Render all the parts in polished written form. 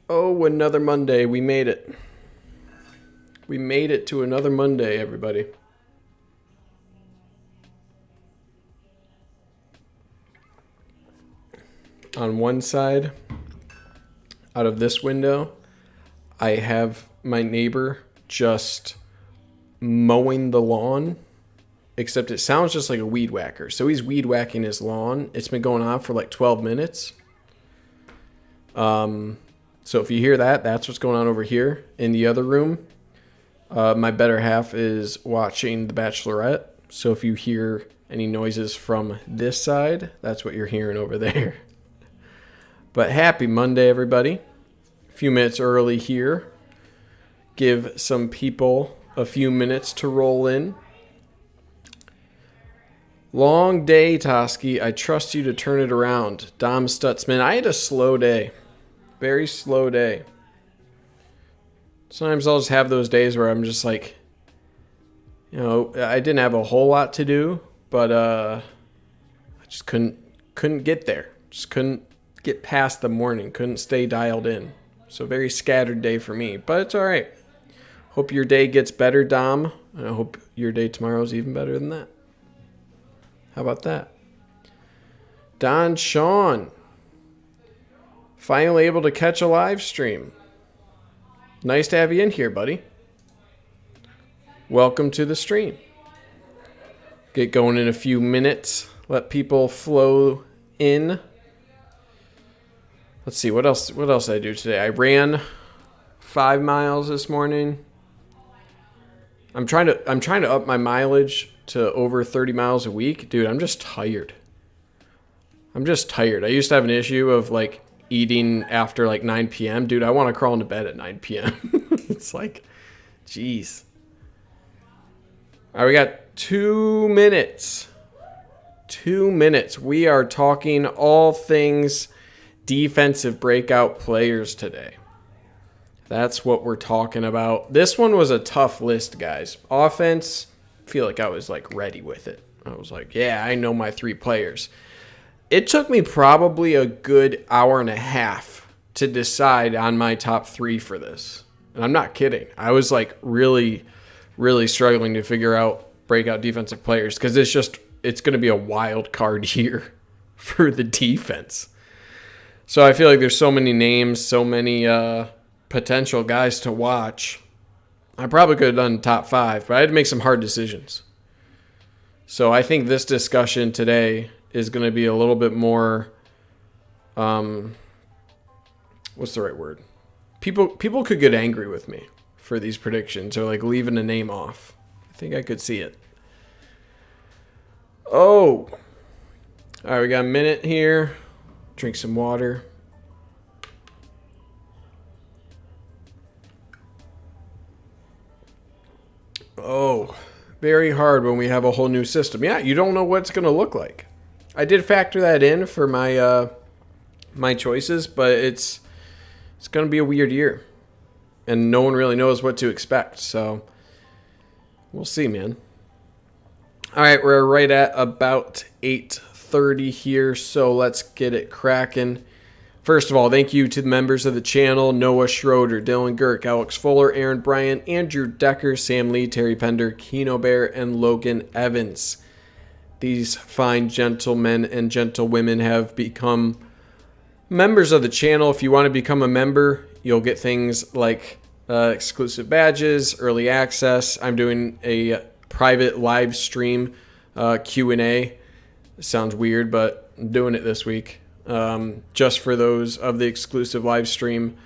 Oh, another Monday. We made it. We made it to another Monday, everybody. On one side, out of this window, I have my neighbor just mowing the lawn, except it sounds just like a weed whacker. So he's weed whacking his lawn. It's been going on for like 12 minutes. So if you hear that, that's what's going on over here in the other room. My better half is watching The Bachelorette. So if you hear any noises from this side, that's what you're hearing over there. But happy Monday, everybody. A few minutes early here. Give some people a few minutes to roll in. Long day, Toski. I trust you to turn it around. Dom Stutzman. I had a slow day. Very slow day. Sometimes I'll just have those days where I'm just like, I didn't have a whole lot to do, but I just couldn't get there. Just couldn't get past the morning. Couldn't stay dialed in. So very scattered day for me, but it's all right. Hope your day gets better, Dom. And I hope your day tomorrow is even better than that. How about that? Don Sean. Finally able to catch a live stream. Nice to have you in here, buddy. Welcome to the stream. Get going in a few minutes. Let people flow in. Let's see, what else did I do today? I ran 5 miles this morning. I'm trying to up my mileage to over 30 miles a week. Dude, I'm just tired. I used to have an issue of like eating after like 9 p.m. Dude, I want to crawl into bed at 9 p.m. It's like, jeez. All right, we got 2 minutes. 2 minutes. We are talking all things defensive breakout players today. That's what we're talking about. This one was a tough list, guys. Offense, I feel like I was like ready with it. I was like, yeah, I know my 3 players. It took me probably a good hour and a half to decide on my top 3 for this. And I'm not kidding. I was like really, really struggling to figure out breakout defensive players because it's going to be a wild card year for the defense. So I feel like there's so many names, so many potential guys to watch. I probably could have done top 5, but I had to make some hard decisions. So I think this discussion today is going to be a little bit more, what's the right word? People could get angry with me for these predictions or like leaving a name off. I think I could see it. Oh. All right, we got a minute here. Drink some water. Oh, very hard when we have a whole new system. Yeah, you don't know what it's going to look like. I did factor that in for my my choices, but it's going to be a weird year. And no one really knows what to expect, so we'll see, man. All right, we're right at about 8:30 here, so let's get it cracking. First of all, thank you to the members of the channel, Noah Schroeder, Dylan Girk, Alex Fuller, Aaron Bryant, Andrew Decker, Sam Lee, Terry Pender, Keno Bear, and Logan Evans. These fine gentlemen and gentlewomen have become members of the channel. If you want to become a member, you'll get things like exclusive badges, early access. I'm doing a private live stream Q&A. Sounds weird, but I'm doing it this week. Just for those of the exclusive live stream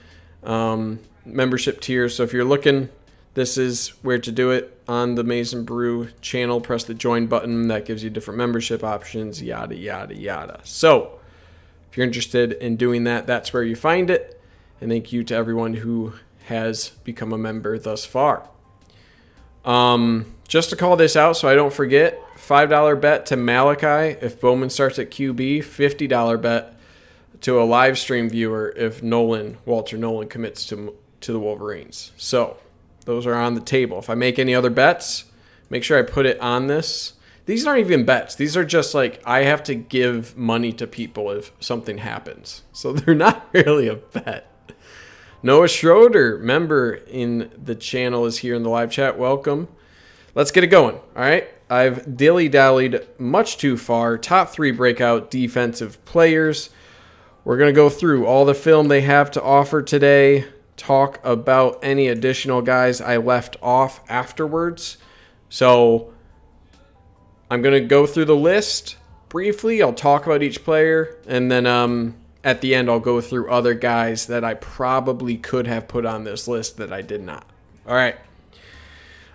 membership tiers. So if you're looking, this is where to do it on the Maize and Brew channel. Press the join button. That gives you different membership options, yada, yada, yada. So if you're interested in doing that, that's where you find it. And thank you to everyone who has become a member thus far. Just to call this out so I don't forget, $5 bet to Malachi if Bowman starts at QB, $50 bet to a live stream viewer if Walter Nolan commits to the Wolverines. So those are on the table. If I make any other bets, make sure I put it on this. These aren't even bets. These are just like I have to give money to people if something happens. So they're not really a bet. Noah Schroeder, member in the channel, is here in the live chat. Welcome. Let's get it going. All right. I've dilly-dallied much too far. Top 3 breakout defensive players. We're going to go through all the film they have to offer today, talk about any additional guys I left off afterwards. So I'm going to go through the list briefly. I'll talk about each player, and then at the end I'll go through other guys that I probably could have put on this list that I did not. All right.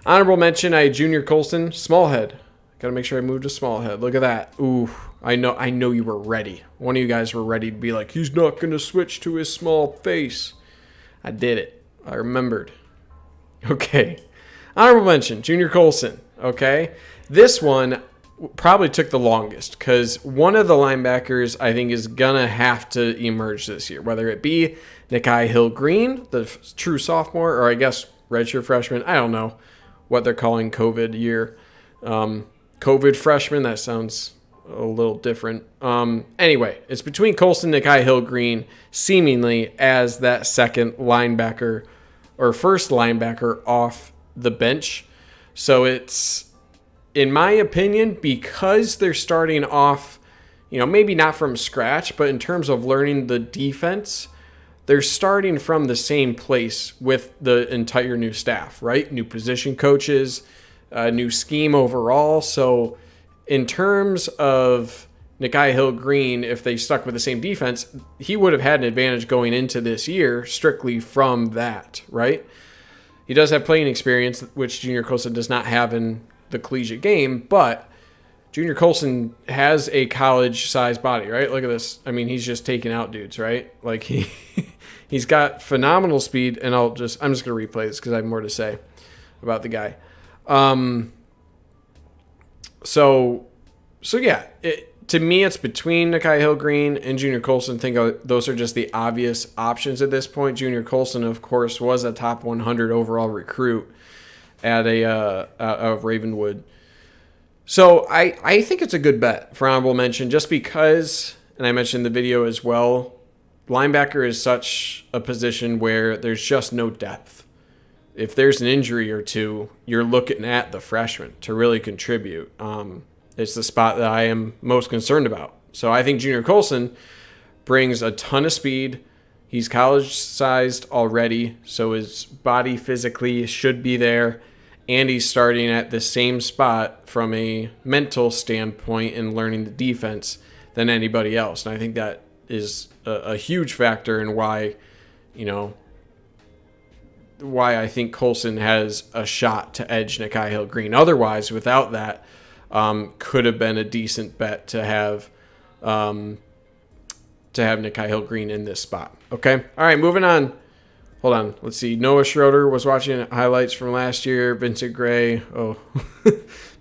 Honorable mention, I had Junior Colson, small head. Got to make sure I move to small head. Look at that. Ooh, I know you were ready. One of you guys were ready to be like, he's not going to switch to his small face. I did it. I remembered. Okay. Honorable mention, Junior Colson. Okay. This one probably took the longest because one of the linebackers I think is going to have to emerge this year, whether it be Nikhai Hill-Green, the true sophomore, or I guess redshirt freshman. I don't know what they're calling COVID year. COVID freshman, that sounds a little different. Anyway, it's between Colson and Nikhai Hill-Green seemingly as that second linebacker or first linebacker off the bench. So it's, in my opinion, because they're starting off, maybe not from scratch, but in terms of learning the defense, they're starting from the same place with the entire new staff, right? New position coaches, new scheme overall. So in terms of Nikhai Hill-Green, if they stuck with the same defense, he would have had an advantage going into this year strictly from that, right? He does have playing experience, which Junior Colson does not have in the collegiate game, but Junior Colson has a college-sized body, right? Look at this. I mean, he's just taking out dudes, right? Like he's got phenomenal speed, and I'm just going to replay this because I have more to say about the guy. So yeah, to me, it's between Nikhai Hill-Green and Junior Colson. I think those are just the obvious options at this point. Junior Colson, of course, was a top 100 overall recruit at Ravenwood. So I think it's a good bet for honorable mention just because, and I mentioned in the video as well, linebacker is such a position where there's just no depth. If there's an injury or two, you're looking at the freshman to really contribute. It's the spot that I am most concerned about. So I think Junior Colson brings a ton of speed. He's college-sized already, so his body physically should be there. And he's starting at the same spot from a mental standpoint in learning the defense than anybody else. And I think that is a huge factor in why I think Colson has a shot to edge Nikhai Hill-Green. Otherwise, without that, could have been a decent bet to have Nikhai Hill-Green in this spot. Okay? All right, moving on. Hold on. Let's see. Noah Schroeder was watching highlights from last year. Vincent Gray. Oh,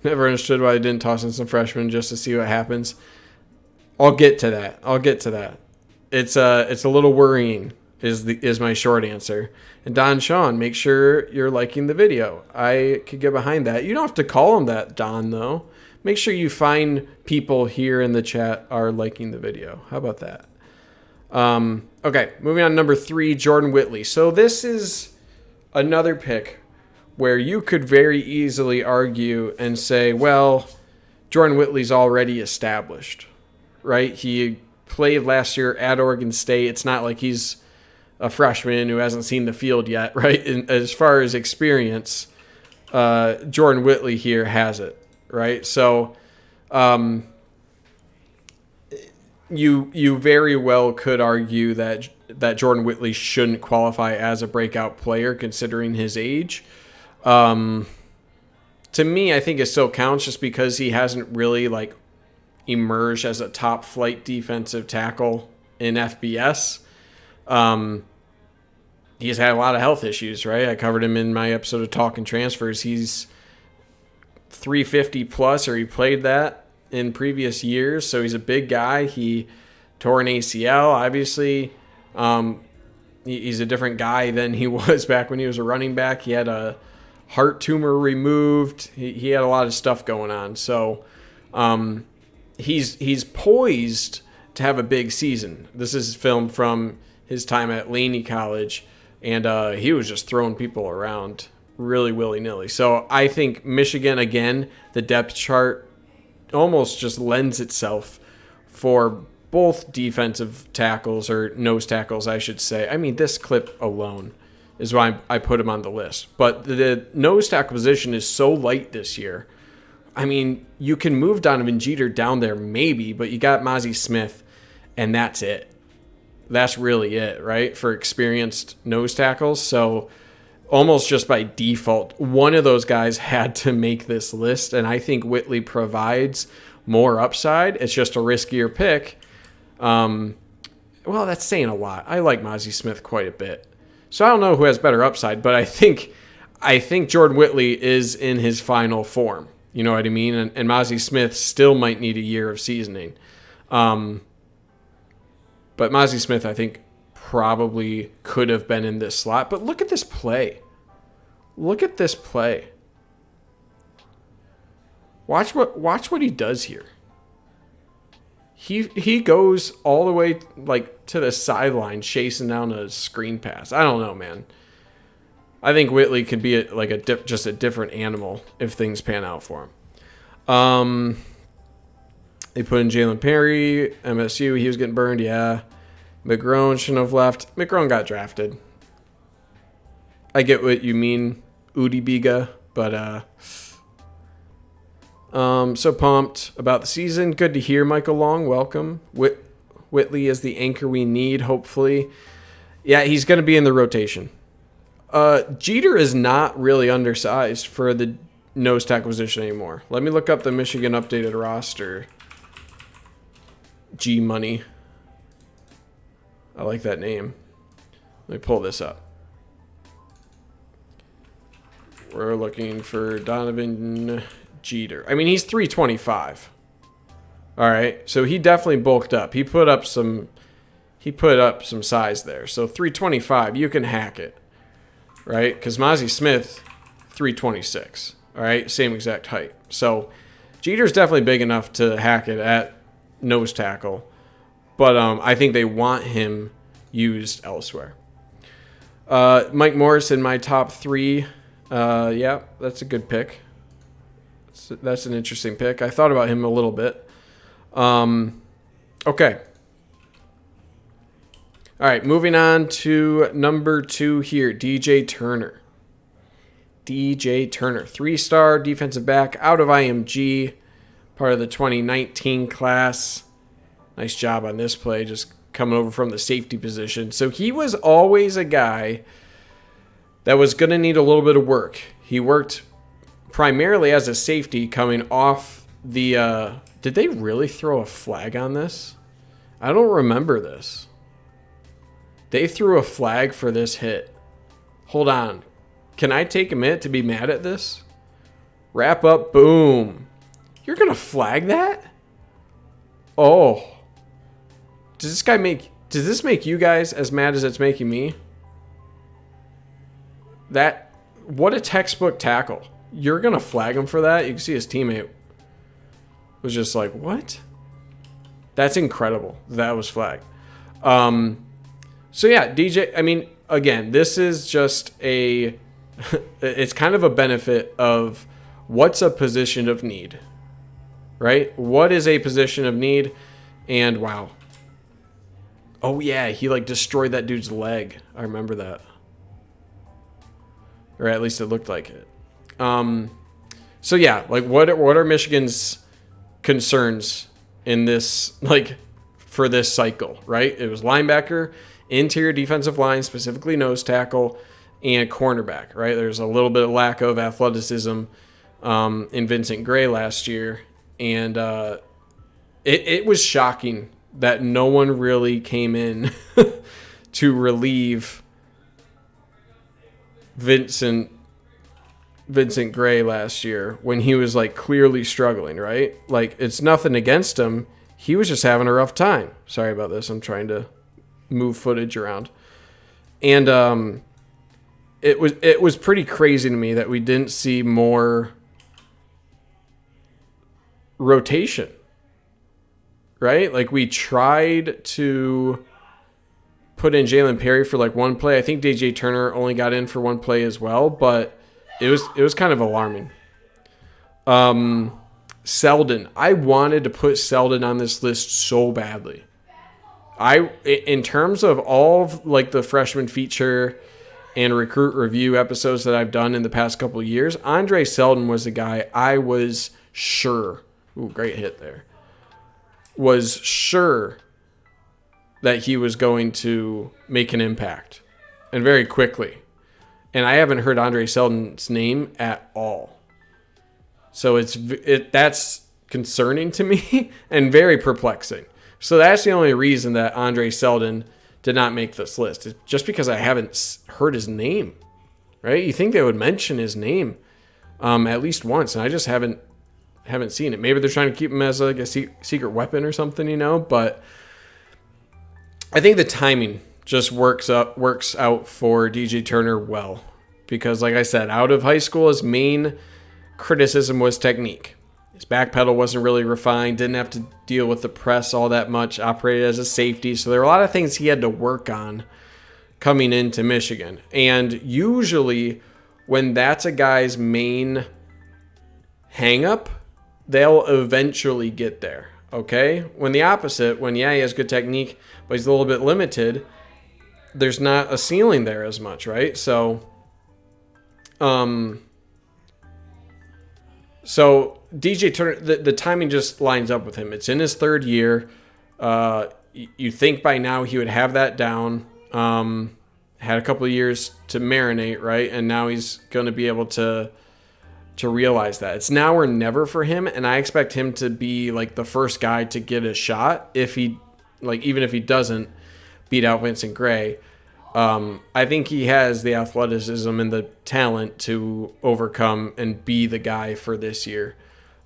never understood why they didn't toss in some freshmen just to see what happens. I'll get to that. It's a little worrying is my short answer. And Don Sean, make sure you're liking the video. I could get behind that. You don't have to call him that, Don, though. Make sure you find people here in the chat are liking the video. How about that? Okay, moving on, number 3, Jordan Whitley. So this is another pick where you could very easily argue and say, well, Jordan Whitley's already established, right? He played last year at Oregon State. It's not like he's a freshman who hasn't seen the field yet, right? And as far as experience, Jordan Whitley here has it, right? So you very well could argue that Jordan Whitley shouldn't qualify as a breakout player considering his age. To me, I think it still counts just because he hasn't really emerged as a top flight defensive tackle in FBS. He's had a lot of health issues, right? I covered him in my episode of Talking Transfers. He's 350 plus, or he played that in previous years, so he's a big guy. He tore an ACL, obviously. He's a different guy than he was back when he was a running back. He had a heart tumor removed. He had a lot of stuff going on. So he's poised to have a big season. This is filmed from his time at Laney College. And he was just throwing people around really willy-nilly. So I think Michigan, again, the depth chart almost just lends itself for both defensive tackles, or nose tackles, I should say. I mean, this clip alone is why I put him on the list. But the nose tackle position is so light this year. I mean, you can move Donovan Jeter down there maybe, but you got Maize Smith, and that's it. That's really it, right, for experienced nose tackles. So almost just by default, one of those guys had to make this list, and I think Whitley provides more upside. It's just a riskier pick. Well, that's saying a lot. I like Maize Smith quite a bit. So I don't know who has better upside, but I think Jordan Whitley is in his final form. You know what I mean? And Maize Smith still might need a year of seasoning. But Maize Smith, I think, probably could have been in this slot. But look at this play. Look at this play. Watch what he does here. He goes all the way like to the sideline chasing down a screen pass. I don't know, man. I think Whitley could be just a different animal if things pan out for him. They put in Jalen Perry, MSU. He was getting burned, yeah. McGrone shouldn't have left. McGrone got drafted. I get what you mean, Udi Biga, but so pumped about the season. Good to hear, Michael Long. Welcome. Whitley is the anchor we need, hopefully. Yeah, he's going to be in the rotation. Jeter is not really undersized for the nose tackle position anymore. Let me look up the Michigan updated roster. G Money. I like that name. Let me pull this up. We're looking for Donovan Jeter. I mean, he's 325. All right, so he definitely bulked up. He put up some size there. So 325, you can hack it, right? Because Maize Smith, 326. All right, same exact height. So Jeter's definitely big enough to hack it at nose tackle, but I think they want him used elsewhere. Mike Morris in my top 3. Yeah, that's a good pick. That's an interesting pick. I thought about him a little bit. Okay. All right, moving on to number 2 here, DJ Turner. DJ Turner, 3-star defensive back out of IMG, part of the 2019 class. Nice job on this play, just coming over from the safety position. So he was always a guy that was going to need a little bit of work. He worked primarily as a safety coming off the... did they really throw a flag on this? I don't remember this. They threw a flag for this hit. Hold on. Can I take a minute to be mad at this? Wrap up. Boom. You're going to flag that? Oh. Does this make you guys as mad as it's making me? What a textbook tackle. You're going to flag him for that? You can see his teammate was just like, what? That's incredible. That was flagged. So yeah, DJ, I mean, again, this is just it's kind of a benefit of what's a position of need, right? What is a position of need? And wow. Oh yeah, he destroyed that dude's leg. I remember that. Or at least it looked like it. So yeah, what are Michigan's concerns in this, for this cycle, right? It was linebacker, interior defensive line, specifically nose tackle, and cornerback, right? There's a little bit of lack of athleticism in Vincent Gray last year, and it was shocking that no one really came in to relieve Vincent Gray last year when he was clearly struggling, right? It's nothing against him. He was just having a rough time. Sorry about this. I'm trying to move footage around. And it was pretty crazy to me that we didn't see more rotation, right? We tried to put in Jalen Perry for like one play. I think DJ Turner only got in for one play as well, but it was kind of alarming. Selden. I wanted to put Selden on this list so badly. In terms of all of like the freshman feature and recruit review episodes that I've done in the past couple of years, Andre Selden was the guy I was sure, great hit there, was sure that he was going to make an impact, and very quickly. And I haven't heard Andre Selden's name at all. So that's concerning to me and very perplexing. So that's the only reason that Andre Selden did not make this list. It's just because I haven't heard his name, right? You think they would mention his name at least once, and I just haven't seen it. Maybe they're trying to keep him as like a secret weapon or something, but I think the timing just works out for DJ Turner well, because like I said, out of high school, his main criticism was technique. His back pedal wasn't really refined, didn't have to deal with the press all that much, operated as a safety. So there were a lot of things he had to work on coming into Michigan. And usually when that's a guy's main hang-up, they'll eventually get there, okay? When the opposite, when, he has good technique, but he's a little bit limited, there's not a ceiling there as much, right? So DJ Turner, the timing just lines up with him. It's in his third year. You think by now he would have that down. Had a couple of years to marinate, right? And now he's going to be able to realize that. It's now or never for him, and I expect him to be like the first guy to get a shot even if he doesn't beat out Vincent Gray. I think he has the athleticism and the talent to overcome and be the guy for this year.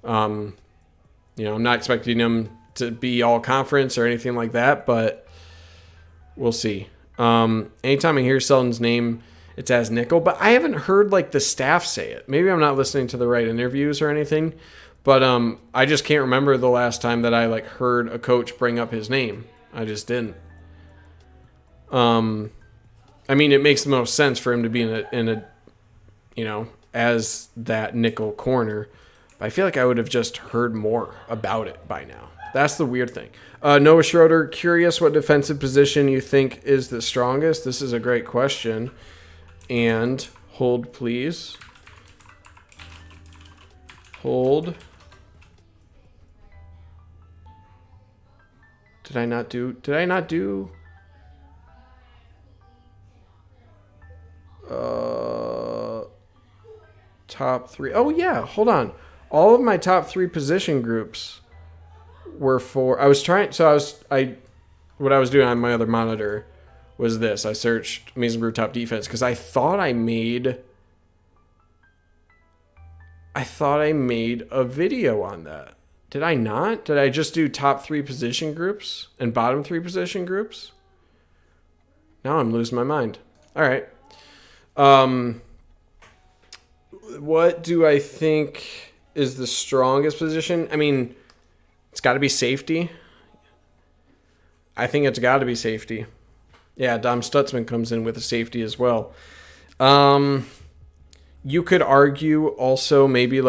I'm not expecting him to be all conference or anything like that, but we'll see. Anytime I hear Selden's name, it's as nickel, but I haven't heard like the staff say it. Maybe I'm not listening to the right interviews or anything, but I just can't remember the last time that I like heard a coach bring up his name. I just didn't. It makes the most sense for him to be in a as that nickel corner. But I feel like I would have just heard more about it by now. That's the weird thing. Noah Schroeder, curious what defensive position you think is the strongest. This is a great question. And hold, please. Hold. Did I not do top three? Oh yeah, hold on. All of my top three position groups were for, what I was doing on my other monitor was this. I searched Maize and Brew top defense because I thought I made a video on that. Did I not? Did I just do top three position groups and bottom three position groups? Now I'm losing my mind. All right. What do I think is the strongest position? It's got to be safety. I think it's got to be safety. Yeah, Dom Stutzman comes in with a safety as well. You could argue also maybe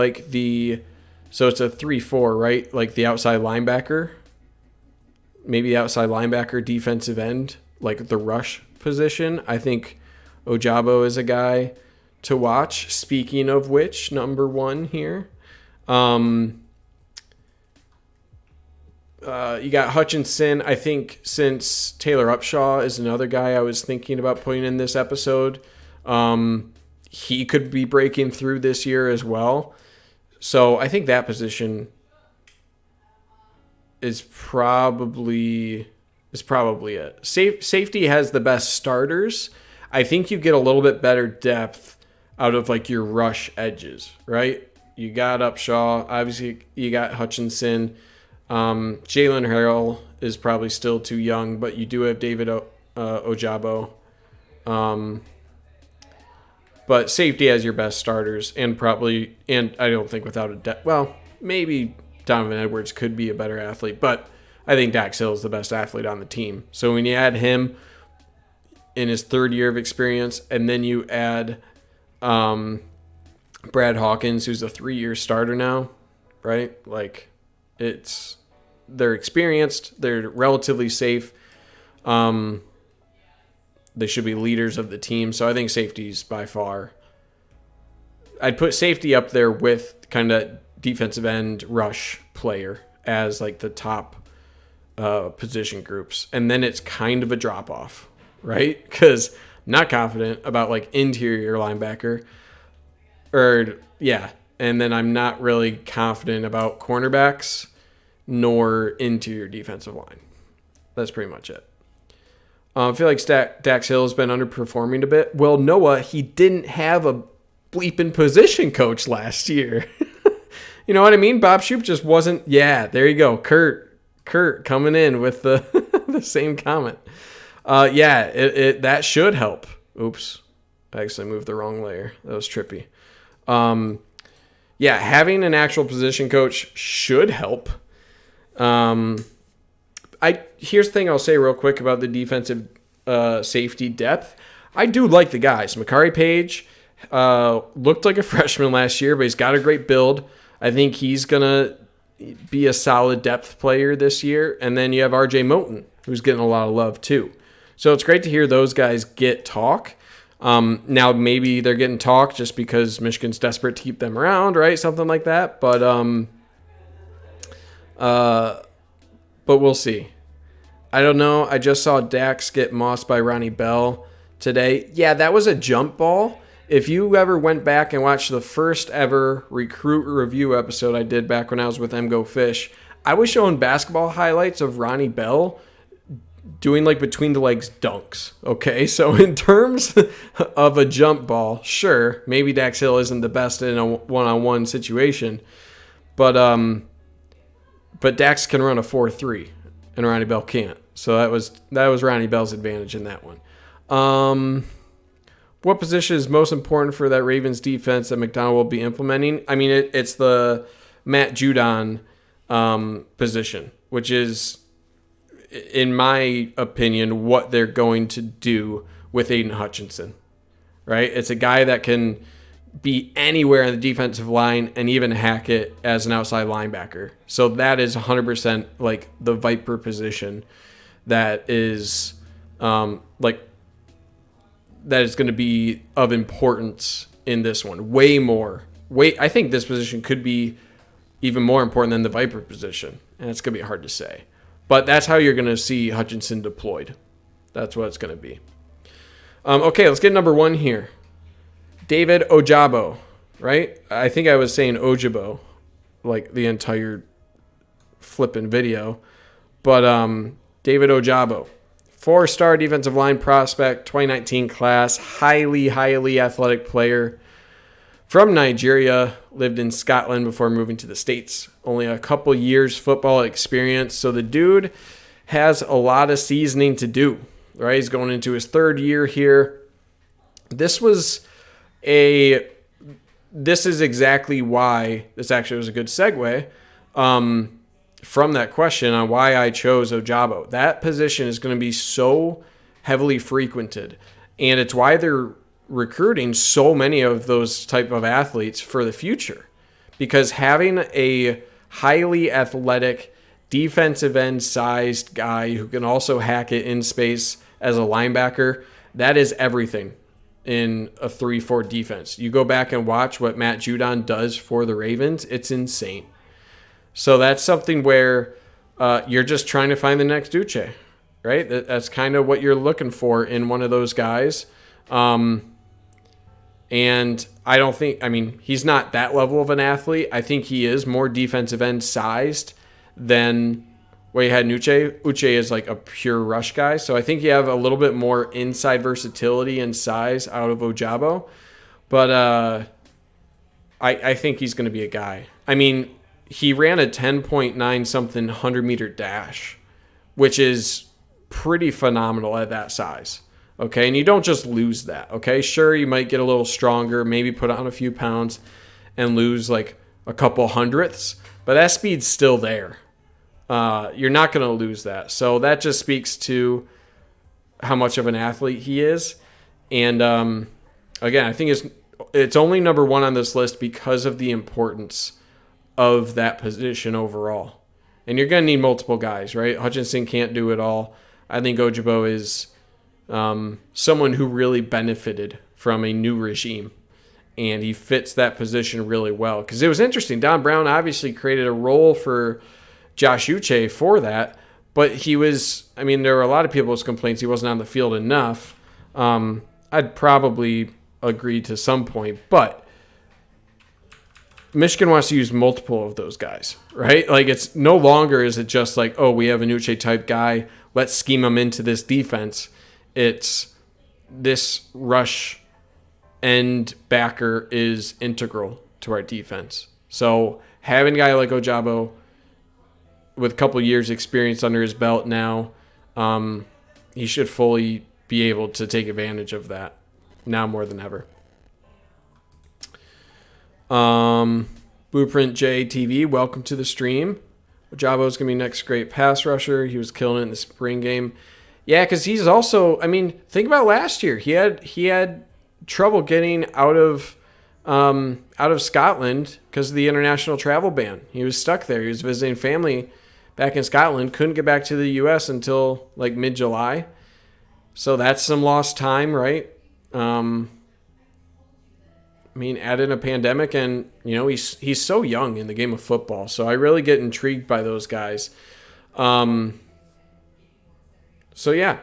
so it's a 3-4, right? Like the outside linebacker. Maybe the outside linebacker, defensive end, like the rush position. I think Ojabo is a guy to watch. Speaking of which, number one here. You got Hutchinson. I think since Taylor Upshaw is another guy I was thinking about putting in this episode, he could be breaking through this year as well. So I think that position is probably it. Safety has the best starters. I think you get a little bit better depth out of like your rush edges, right? You got Upshaw. Obviously, you got Hutchinson. Jalen Harrell is probably still too young, but you do have David Ojabo. But safety has your best starters, and I don't think without a doubt, well, maybe Donovan Edwards could be a better athlete, but I think Dax Hill is the best athlete on the team. So when you add him in his third year of experience, and then you add Brad Hawkins, who's a 3-year starter now, right? Like, they're experienced, they're relatively safe. They should be leaders of the team, so I think safety's by far. I'd put safety up there with kind of defensive end rush player as like the top position groups, and then it's kind of a drop off, right? Because I'm not confident about like interior linebacker, and then I'm not really confident about cornerbacks nor interior defensive line. That's pretty much it. I feel like Dax Hill has been underperforming a bit. Well, Noah, he didn't have a bleeping position coach last year. You know what I mean? Bob Shoop just wasn't. Yeah, there you go. Kurt coming in with the the same comment. That should help. Oops. I actually moved the wrong layer. That was trippy. Having an actual position coach should help. Here's the thing I'll say real quick about the defensive safety depth. I do like the guys. Makari Page looked like a freshman last year, but he's got a great build. I think he's going to be a solid depth player this year. And then you have RJ Moten, who's getting a lot of love too. So it's great to hear those guys get talk. Now maybe they're getting talk just because Michigan's desperate to keep them around, right? Something like that. But we'll see. I don't know. I just saw Dax get mossed by Ronnie Bell today. Yeah, that was a jump ball. If you ever went back and watched the first ever recruit review episode I did back when I was with MGO Fish, I was showing basketball highlights of Ronnie Bell doing like between the legs dunks. Okay, so in terms of a jump ball, sure, maybe Dax Hill isn't the best in a one-on-one situation, but Dax can run a 4.3 and Ronnie Bell can't. So that was Ronnie Bell's advantage in that one. What position is most important for that Ravens defense that McDonald will be implementing? I mean, it's the Matt Judon position, which is, in my opinion, what they're going to do with Aiden Hutchinson, right? It's a guy that can be anywhere on the defensive line and even hack it as an outside linebacker. So that is 100% like the Viper position that is that is going to be of importance in this one. I think this position could be even more important than the Viper position, and it's going to be hard to say. But that's how you're going to see Hutchinson deployed. That's what it's going to be. Okay, let's get number 1 here. David Ojabo, right? I think I was saying Ojabo like the entire flipping video. But David Ojabo, 4-star defensive line prospect, 2019 class, highly athletic player from Nigeria, lived in Scotland before moving to the States. Only a couple years football experience, so the dude has a lot of seasoning to do, right? He's going into his 3rd year here. This is exactly why this actually was a good segue from that question on why I chose Ojabo. That position is going to be so heavily frequented, and it's why they're recruiting so many of those type of athletes for the future, because having a highly athletic defensive end sized guy who can also hack it in space as a linebacker, that is everything in a 3-4 defense. You go back and watch what Matt Judon does for the Ravens, it's insane. So that's something where you're just trying to find the next Uche, right? That's kind of what you're looking for in one of those guys. And I don't think, he's not that level of an athlete. I think he is more defensive end sized than what you had in Uche. Uche is like a pure rush guy. So I think you have a little bit more inside versatility and size out of Ojabo. But I think he's going to be a guy. He ran a 10.9 something 100-meter dash, which is pretty phenomenal at that size. Okay, and you don't just lose that. Okay, sure, you might get a little stronger, maybe put on a few pounds and lose like a couple hundredths, but that speed's still there. You're not going to lose that. So that just speaks to how much of an athlete he is. And again, I think it's only number one on this list because of the importance of that position overall. And you're going to need multiple guys, right? Hutchinson can't do it all. I think Ojabo is someone who really benefited from a new regime, and he fits that position really well. Because it was interesting. Don Brown obviously created a role for Josh Uche for that, but there were a lot of people's complaints he wasn't on the field enough. I'd probably agree to some point, but Michigan wants to use multiple of those guys, right? Like, it's no longer is it just like, oh, we have an Uche type guy, let's scheme him into this defense. It's this rush end backer is integral to our defense. So having a guy like Ojabo with a couple years experience under his belt now, he should fully be able to take advantage of that now more than ever. Blueprint JTV, welcome to the stream. Ojabo is going to be next great pass rusher. He was killing it in the spring game. Yeah, because he's also, think about last year. He had trouble getting out of Scotland because of the international travel ban. He was stuck there. He was visiting family back in Scotland. Couldn't get back to the U.S. until like mid-July. So that's some lost time, right? Add in a pandemic, and he's so young in the game of football. So I really get intrigued by those guys. So yeah,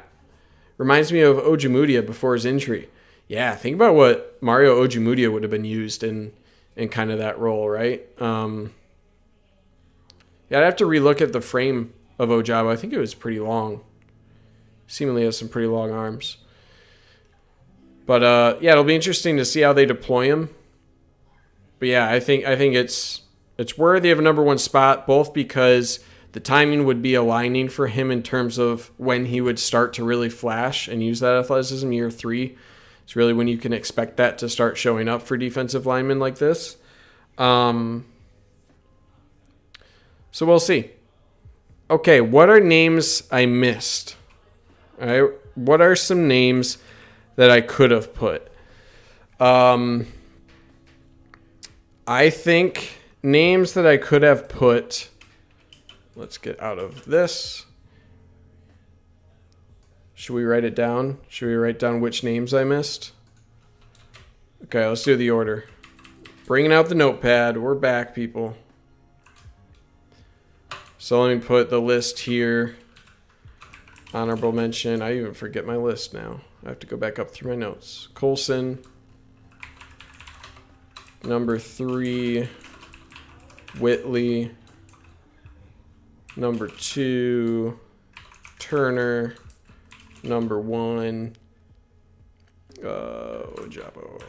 reminds me of Ojemudia before his injury. Yeah, think about what Mario Ojemudia would have been used in kind of that role, right? Yeah, I'd have to relook at the frame of Ojabo. I think it was pretty long. Seemingly has some pretty long arms. But yeah, it'll be interesting to see how they deploy him. But yeah, I think it's worthy of a number one spot, both because the timing would be aligning for him in terms of when he would start to really flash and use that athleticism. Year 3 is really when you can expect that to start showing up for defensive linemen like this. So we'll see. Okay, what are names I missed? All right, what are some names that I could have put? I think names that I could have put. Let's get out of this. Should we write it down? Should we write down which names I missed? Okay, let's do the order. Bringing out the notepad. We're back, people. So let me put the list here. Honorable mention. I even forget my list now. I have to go back up through my notes. Colson. Number 3. Whitley. Number 2. Turner. Number 1. Ojabo.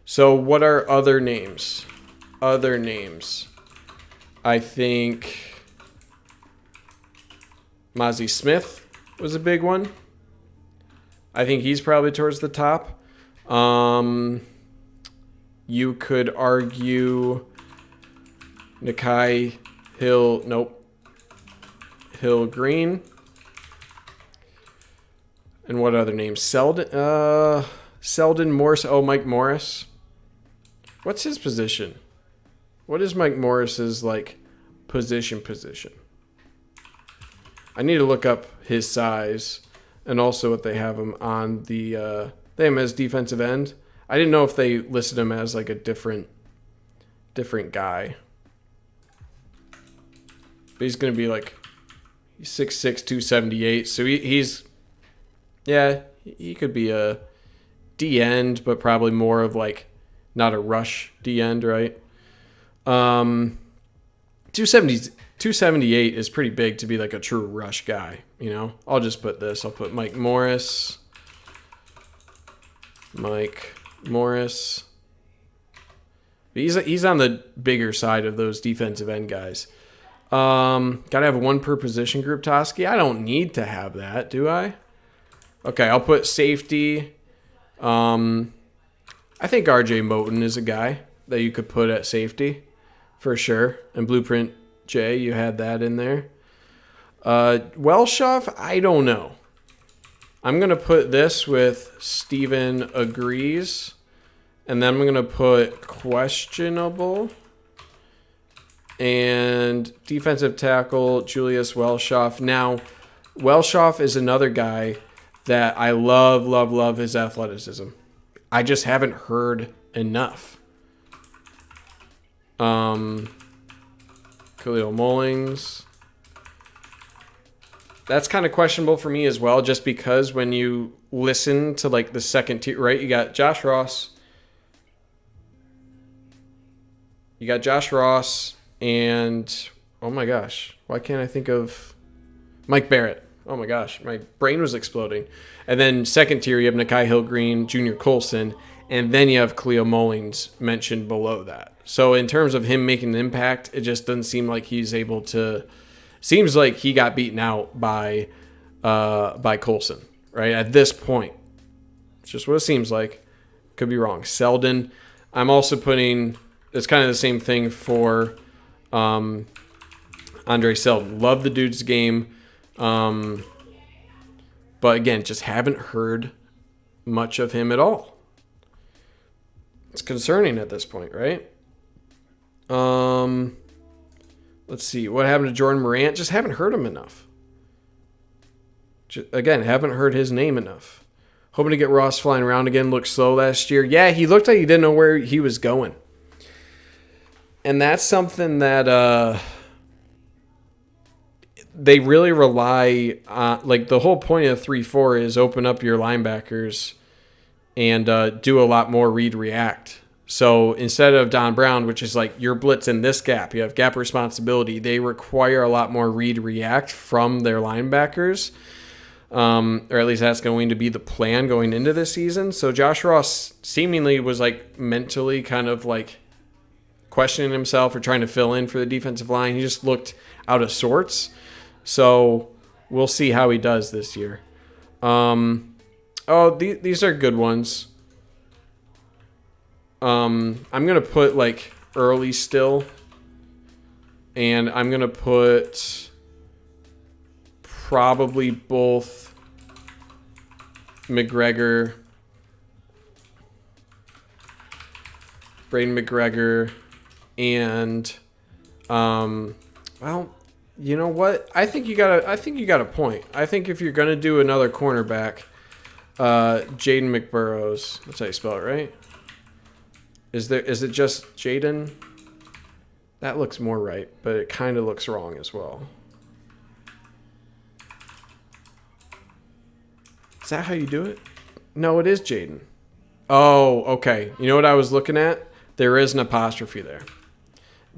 So what are other names? Other names. I think Maize Smith was a big one. I think he's probably towards the top. You could argue Nikai Hill. Nope. Hill Green. And what other names? Selden Morris. Oh, Mike Morris. What's his position? What is Mike Morris's position? I need to look up his size and also what they have him on the. They have him as defensive end. I didn't know if they listed him as a different guy. But he's gonna be he's 6'6", 278. So he's he could be a D end, but probably more of not a rush D end, right? 278 is pretty big to be a true rush guy, I'll just put this. I'll put Mike Morris. But he's on the bigger side of those defensive end guys. Gotta have one per position group, Toski. I don't need to have that, do I? Okay, I'll put safety. I think RJ Moten is a guy that you could put at safety for sure. And Blueprint J, you had that in there. Welshoff, I don't know. I'm going to put this with Steven agrees. And then I'm going to put questionable. And defensive tackle, Julius Welshoff. Now, Welshoff is another guy that I love his athleticism. I just haven't heard enough. Khalil Mullings. That's kind of questionable for me as well, just because when you listen to like the second tier, right? You got Josh Ross. And oh my gosh, why can't I think of Mike Barrett? Oh my gosh, my brain was exploding. And then second tier, you have Nakai Hill-Green, Junior Colson, and then you have Khalil Mullings mentioned below that. So in terms of him making an impact, it just doesn't seem like he's able to. Seems like he got beaten out by Colson, right? At this point, it's just what it seems like. Could be wrong. Selden, I'm also putting. It's kind of the same thing for Andre Selden. Love the dude's game. But again, just haven't heard much of him at all. It's concerning at this point, right? Let's see. What happened to Jordan Morant? Just haven't heard him enough. Again, haven't heard his name enough. Hoping to get Ross flying around again. Looked slow last year. Yeah, he looked like he didn't know where he was going. And that's something that they really rely on. Like, the whole point of 3-4 is open up your linebackers and do a lot more read-react. So instead of Don Brown, which is like you're blitzing this gap, you have gap responsibility, they require a lot more read-react from their linebackers. Or at least that's going to be the plan going into this season. So Josh Ross seemingly was like mentally kind of like questioning himself or trying to fill in for the defensive line. He just looked out of sorts. So we'll see how he does this year. These are good ones. I'm going to put like early still. And I'm going to put probably both McGregor, Braden McGregor, and well, you know what? I think you got a point. I think if you're gonna do another cornerback, Jaden McBurrows. That's how you spell it, right? Is it just Jaden? That looks more right, but it kind of looks wrong as well. Is that how you do it? No, it is Jaden. Oh, okay. You know what I was looking at? There is an apostrophe there.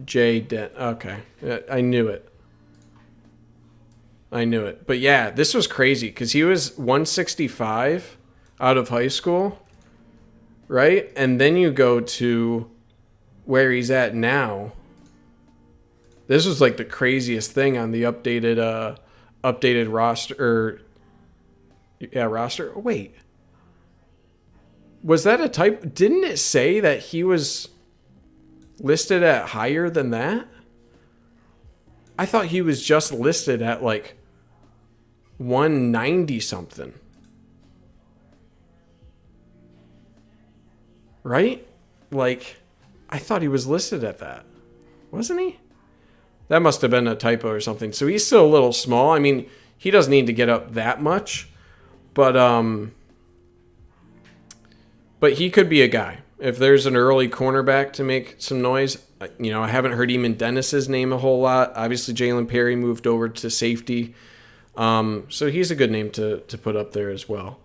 Jaden. Okay. I knew it. But yeah, this was crazy because he was 165 out of high school, right? And then you go to where he's at now. This was like the craziest thing on the updated roster. Roster. Oh, wait. Was that a type? Didn't it say that he was listed at higher than that? I thought he was just listed at like 190 something. Right? Like, I thought he was listed at that. Wasn't he? That must have been a typo or something. So he's still a little small. I mean, he doesn't need to get up that much. But he could be a guy. If there's an early cornerback to make some noise, you know, I haven't heard Eamon Dennis's name a whole lot. Obviously, Jalen Perry moved over to safety. So he's a good name to put up there as well.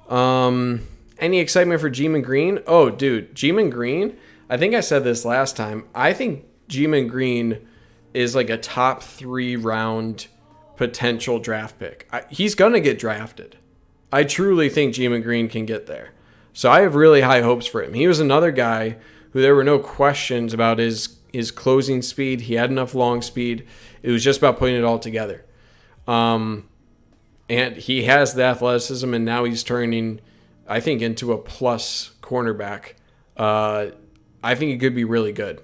Any excitement for G-Man Green? Oh, dude, G-Man Green, I think I said this last time. I think G-Man Green is like a top 3 round potential draft pick. He's going to get drafted. I truly think G-Man Green can get there. So I have really high hopes for him. He was another guy who there were no questions about his closing speed. He had enough long speed. It was just about putting it all together. And he has the athleticism, and now he's turning, I think, into a plus cornerback. I think he could be really good.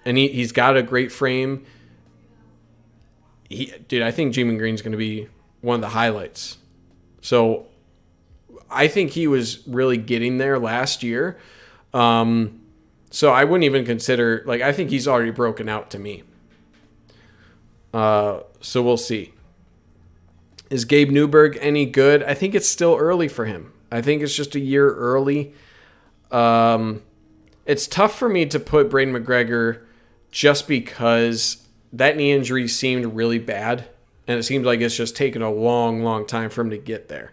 And he's got a great frame. I think G-Man Green's going to be one of the highlights. So I think he was really getting there last year. So I wouldn't even consider, like, I think he's already broken out to me. So we'll see. Is Gabe Newberg any good? I think it's still early for him. I think it's just a year early. It's tough for me to put Braden McGregor just because that knee injury seemed really bad. And it seems like it's just taken a long, long time for him to get there.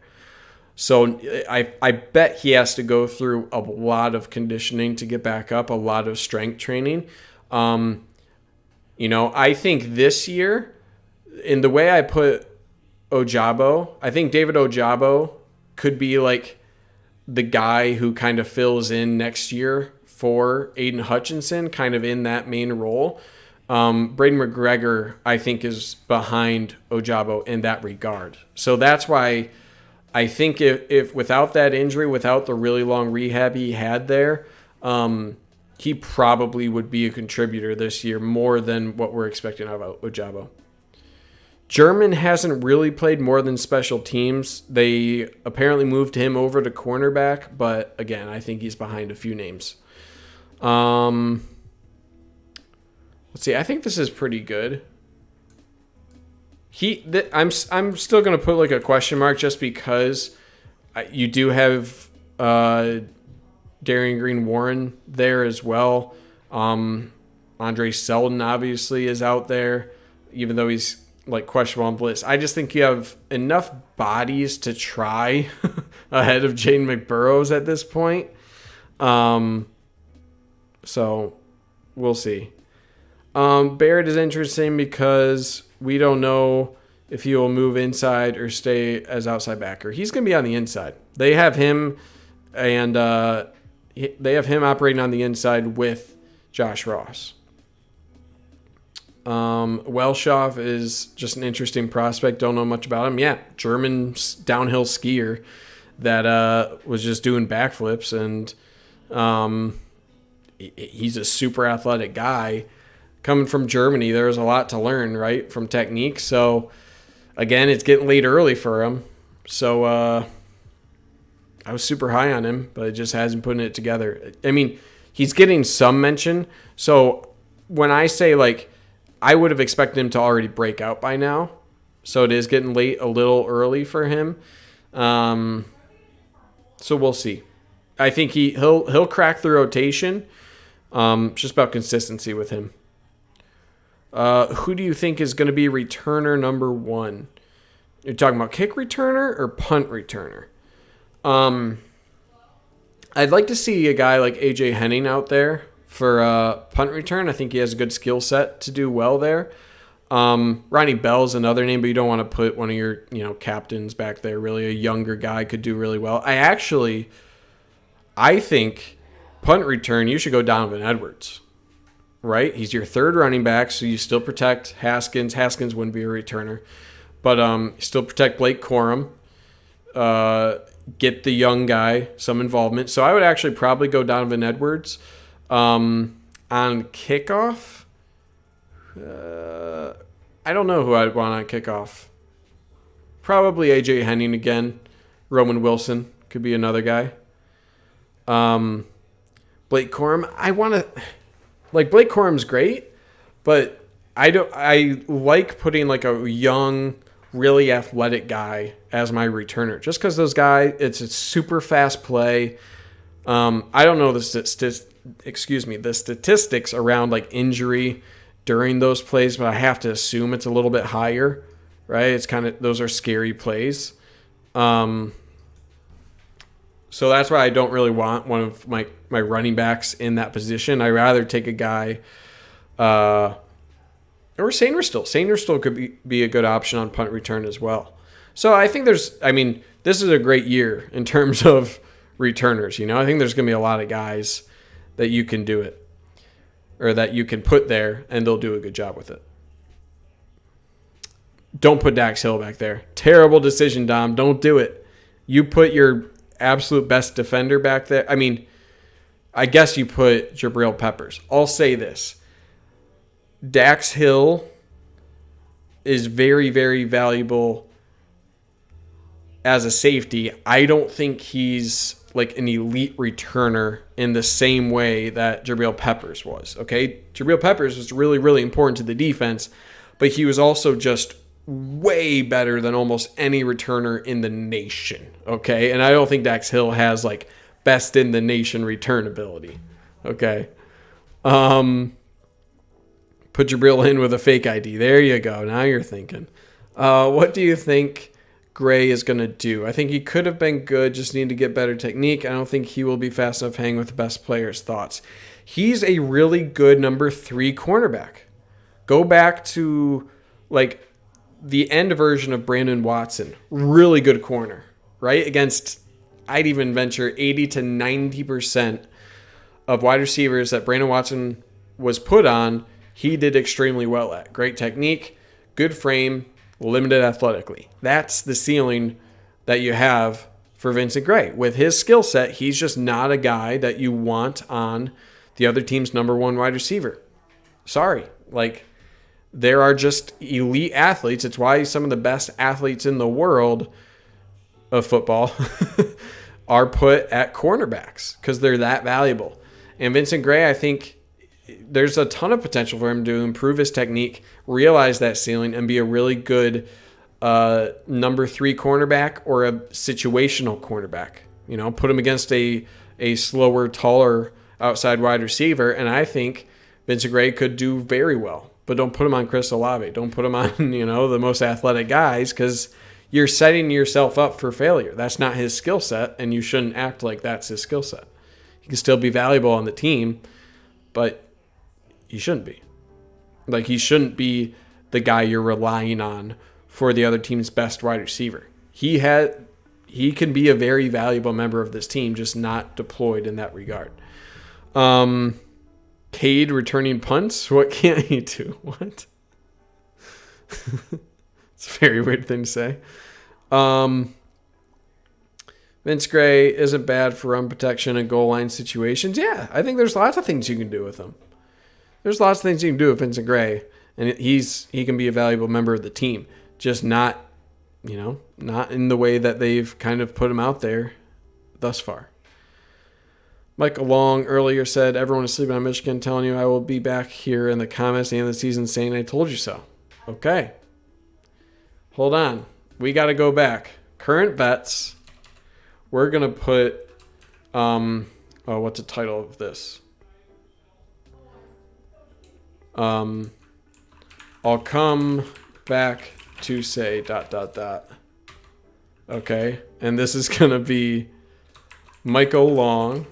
So I bet he has to go through a lot of conditioning to get back up, a lot of strength training. I think this year, in the way I put Ojabo, I think David Ojabo could be like the guy who kind of fills in next year for Aiden Hutchinson, kind of in that main role. Braden McGregor, I think, is behind Ojabo in that regard. So that's why I think if without that injury, without the really long rehab he had there, he probably would be a contributor this year more than what we're expecting out of Ojabo. German hasn't really played more than special teams. They apparently moved him over to cornerback, but again, I think he's behind a few names. Let's see. I think this is pretty good. I'm still going to put like a question mark just because you do have Darian Green Warren there as well. Andre Selden obviously is out there, even though he's like questionable on the list. I just think you have enough bodies to try ahead of Jaden McBurrows at this point. So we'll see. Barrett is interesting because we don't know if he will move inside or stay as outside backer. He's going to be on the inside. They have him and they have him operating on the inside with Josh Ross. Welshoff is just an interesting prospect. Don't know much about him. Yeah, German downhill skier that was just doing backflips, and he's a super athletic guy. Coming from Germany, there's a lot to learn, right, from technique. So, again, it's getting late early for him. So, I was super high on him, but it just hasn't put it together. I mean, he's getting some mention. So, when I say, like, I would have expected him to already break out by now. So, it is getting late a little early for him. So, we'll see. I think he'll crack the rotation. Just about consistency with him. Who do you think is going to be returner number one? You're talking about kick returner or punt returner? I'd like to see a guy like AJ Henning out there for punt return. I think he has a good skill set to do well there. Ronnie Bell's another name, but you don't want to put one of your captains back there. Really, a younger guy could do really well. I think punt return, you should go Donovan Edwards. Right? He's your third running back, so you still protect Haskins. Haskins wouldn't be a returner. But still protect Blake Corum. Get the young guy some involvement. So I would actually probably go Donovan Edwards. On kickoff, I don't know who I'd want on kickoff. Probably AJ Henning again. Roman Wilson could be another guy. Blake Corum, I want to... Like, Blake Corum's great, but I like putting like a young, really athletic guy as my returner. Just because those guys, it's a super fast play. I don't know the statistics around like injury during those plays, but I have to assume it's a little bit higher, right? It's kind of, those are scary plays. So that's why I don't really want one of my running backs in that position. I'd rather take a guy or Sainristil. Sainristil could be a good option on punt return as well. So I think this is a great year in terms of returners. I think there's going to be a lot of guys that you can do it or that you can put there and they'll do a good job with it. Don't put Dax Hill back there. Terrible decision, Dom. Don't do it. You put your absolute best defender back there. I guess you put Jabril Peppers. I'll say this. Dax Hill is very, very valuable as a safety, I don't think he's like an elite returner in the same way that Jabril Peppers was. Okay, Jabril Peppers was really, really important to the defense, but he was also just way better than almost any returner in the nation. Okay, and I don't think Dax Hill has like best in the nation return ability. Okay, put Jabril in with a fake ID. There you go. Now you're thinking. What do you think Gray is going to do? I think he could have been good, just need to get better technique. I don't think he will be fast enough hanging with the best players. Thoughts? He's a really good number 3 cornerback. Go back to like the end version of Brandon Watson. Really good corner, right? Against, I'd even venture 80 to 90% of wide receivers that Brandon Watson was put on, he did extremely well at. Great technique, good frame, limited athletically. That's the ceiling that you have for Vincent Gray. With his skill set, he's just not a guy that you want on the other team's number 1 wide receiver. Sorry. Like, there are just elite athletes. It's why some of the best athletes in the world of football are put at cornerbacks, because they're that valuable. And Vincent Gray, I think there's a ton of potential for him to improve his technique, realize that ceiling, and be a really good number 3 cornerback or a situational cornerback. You know, put him against a slower, taller outside wide receiver, and I think Vincent Gray could do very well. But don't put him on Chris Olave. Don't put him on, you know, the most athletic guys, because you're setting yourself up for failure. That's not his skill set, and you shouldn't act like that's his skill set. He can still be valuable on the team, but he shouldn't be. Like, he shouldn't be the guy you're relying on for the other team's best wide receiver. He can be a very valuable member of this team, just not deployed in that regard. Cade returning punts? What can't he do? What? It's a very weird thing to say. Vince Gray isn't bad for run protection and goal line situations. Yeah, I think there's lots of things you can do with him. There's lots of things you can do with Vincent Gray, and he can be a valuable member of the team. Just not in the way that they've kind of put him out there thus far. Michael Long earlier said, everyone is sleeping on Michigan, telling you I will be back here in the comments at the end of the season saying I told you so. Okay. Hold on. We got to go back. Current bets. We're going to put, what's the title of this? I'll come back to say ... Okay. And this is going to be Michael Long.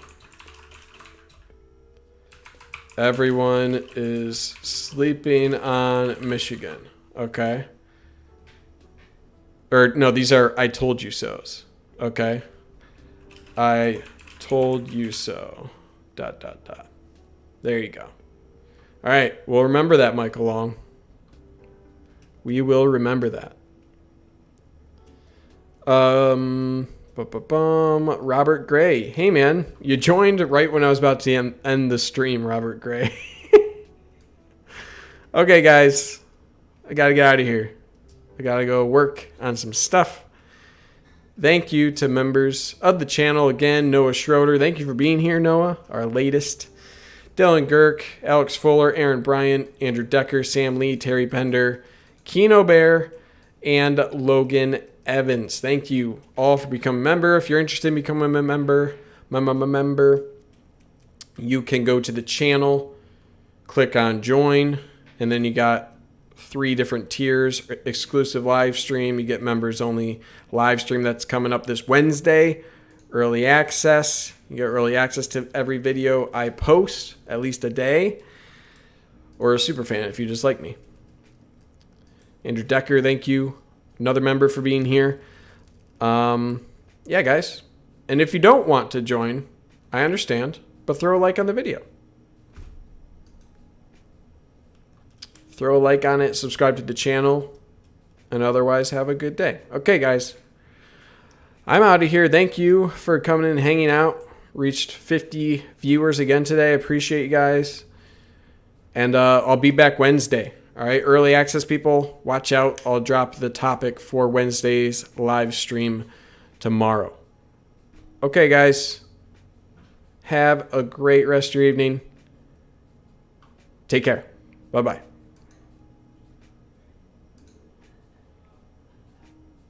Everyone is sleeping on Michigan. Okay. Or no, these are I told you so's. Okay. I told you so. ... There you go. All right. We'll remember that, Michael Long. We will remember that. Robert Gray. Hey, man. You joined right when I was about to end the stream, Robert Gray. Okay, guys. I got to get out of here. I got to go work on some stuff. Thank you to members of the channel. Again, Noah Schroeder. Thank you for being here, Noah. Our latest. Dylan Girk, Alex Fuller, Aaron Bryant, Andrew Decker, Sam Lee, Terry Pender, Keno Bear, and Logan Evans. Thank you all for becoming a member. If you're interested in becoming a member, you can go to the channel, click on join, and then you got 3 different tiers. Exclusive live stream. You get members only live stream that's coming up this Wednesday. Early access. You get early access to every video I post, at least a day. Or a super fan if you just like me. Andrew Decker, thank you. Another member for being here. Yeah, guys. And if you don't want to join, I understand. But throw a like on the video. Throw a like on it. Subscribe to the channel. And otherwise, have a good day. Okay, guys. I'm out of here. Thank you for coming in and hanging out. Reached 50 viewers again today. I appreciate you guys. And I'll be back Wednesday. All right, early access people, watch out. I'll drop the topic for Wednesday's live stream tomorrow. Okay, guys. Have a great rest of your evening. Take care. Bye-bye.